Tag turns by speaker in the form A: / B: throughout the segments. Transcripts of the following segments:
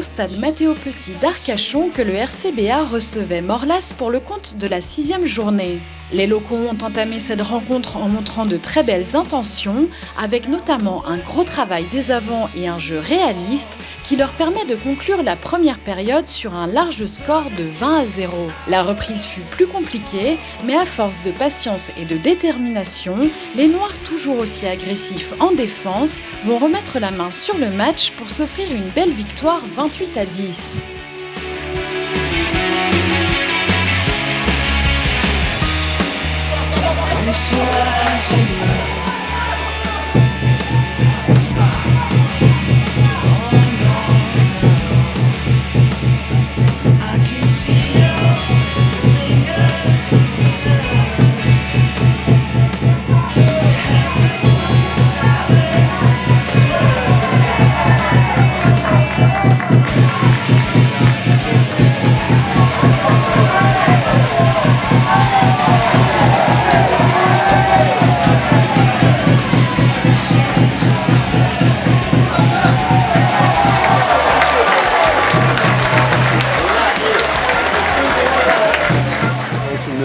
A: au stade Mathéo Petit d'Arcachon que le RCBA recevait Morlas pour le compte de la 6e journée. Les locaux ont entamé cette rencontre en montrant de très belles intentions, avec notamment un gros travail des avants et un jeu réaliste qui leur permet de conclure la première période sur un large score de 20-0. La reprise fut plus compliquée, mais à force de patience et de détermination, les Noirs, toujours aussi agressifs en défense, vont remettre la main sur le match pour s'offrir une belle victoire 28-10.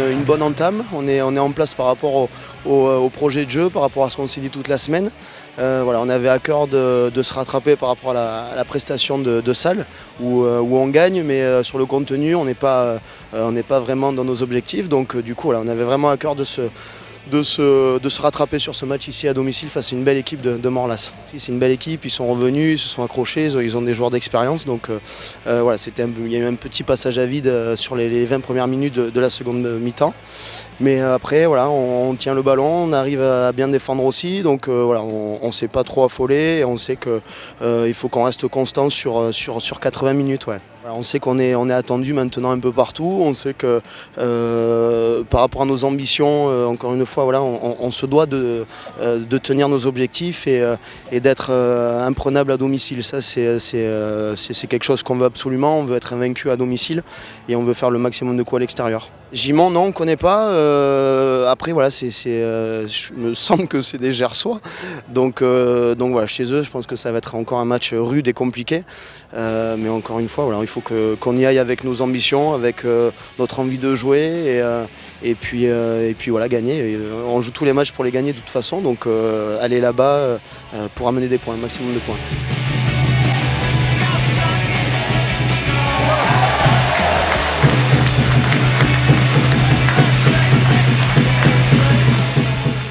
B: Une bonne entame, on est en place par rapport au projet de jeu, par rapport à ce qu'on s'est dit toute la semaine. Voilà, on avait à cœur de se rattraper par rapport à la prestation de salle où on gagne, mais sur le contenu on n'est pas vraiment dans nos objectifs. Donc du coup voilà, on avait vraiment à cœur de se rattraper sur ce match ici à domicile face à une belle équipe de Morlas. C'est une belle équipe, ils sont revenus, ils se sont accrochés, ils ont des joueurs d'expérience. Donc voilà, il y a eu un petit passage à vide sur les 20 premières minutes de la seconde mi-temps. Mais après, voilà, on tient le ballon, on arrive à bien défendre aussi. Donc voilà, on ne s'est pas trop affolé et on sait qu'il faut qu'on reste constant sur 80 minutes. Ouais. On sait qu'on est attendu maintenant un peu partout. On sait que par rapport à nos ambitions, encore une fois, voilà, on se doit de tenir nos objectifs et d'être imprenable à domicile. Ça, c'est quelque chose qu'on veut absolument. On veut être invaincu à domicile et on veut faire le maximum de coups à l'extérieur. Gimont, non, on ne connaît pas. Après, voilà, je me semble que c'est des Gersois. Donc voilà, chez eux, je pense que ça va être encore un match rude et compliqué. Mais encore une fois, voilà, il faut qu'on y aille avec nos ambitions, avec notre envie de jouer et puis voilà, gagner. On joue tous les matchs pour les gagner de toute façon. Donc aller là-bas pour amener des points, un maximum de points.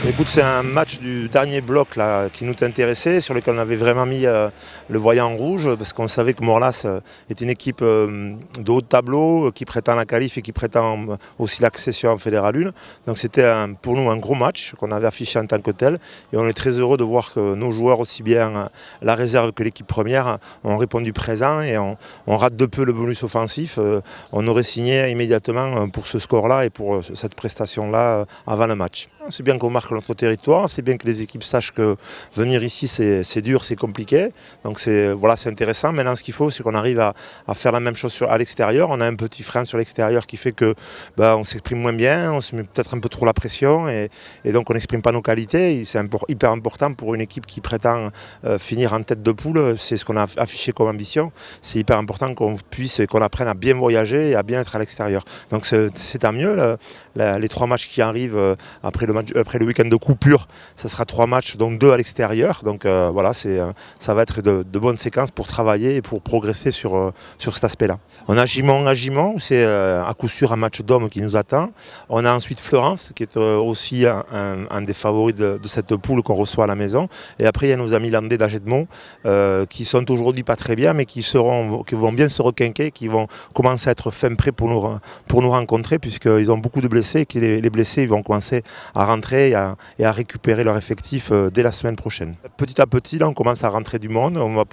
C: Écoute, c'est un match du dernier bloc là, qui nous intéressait, sur lequel on avait vraiment mis le voyant en rouge, parce qu'on savait que Morlas est une équipe de haut de tableau, qui prétend la qualif et qui prétend aussi l'accession en Fédéral 1. Donc c'était pour nous un gros match qu'on avait affiché en tant que tel. Et on est très heureux de voir que nos joueurs, aussi bien la réserve que l'équipe première, ont répondu présent et on rate de peu le bonus offensif. On aurait signé immédiatement pour ce score-là et pour cette prestation-là avant le match. C'est bien qu'on marque notre territoire, c'est bien que les équipes sachent que venir ici c'est dur, c'est compliqué. Donc c'est intéressant. Maintenant ce qu'il faut c'est qu'on arrive à faire la même chose à l'extérieur. On a un petit frein sur l'extérieur qui fait que on s'exprime moins bien, on se met peut-être un peu trop la pression et donc on n'exprime pas nos qualités. C'est hyper important pour une équipe qui prétend finir en tête de poule, c'est ce qu'on a affiché comme ambition. C'est hyper important qu'on apprenne à bien voyager et à bien être à l'extérieur. Donc c'est tant mieux. Les 3 matchs qui arrivent après le week-end de coupure, ça sera 3 matchs, donc 2 à l'extérieur. Donc voilà, ça va être de bonnes séquences pour travailler et pour progresser sur cet aspect-là. On a Gimont, c'est à coup sûr un match d'hommes qui nous attend. On a ensuite Fleurance, qui est aussi un des favoris de cette poule qu'on reçoit à la maison. Et après, il y a nos amis landais d'Agedmont, qui sont aujourd'hui pas très bien, mais qui vont bien se requinquer, qui vont commencer à être fin prêts pour nous rencontrer, puisqu'ils ont beaucoup de blessés, et que les blessés ils vont commencer à rentrer et à récupérer leur effectif dès la semaine prochaine. Petit à petit, là, on commence à rentrer du monde, on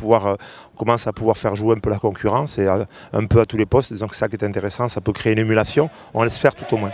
C: commence à pouvoir faire jouer un peu la concurrence et un peu à tous les postes. Disons que c'est ça qui est intéressant, ça peut créer une émulation, on l'espère tout au moins.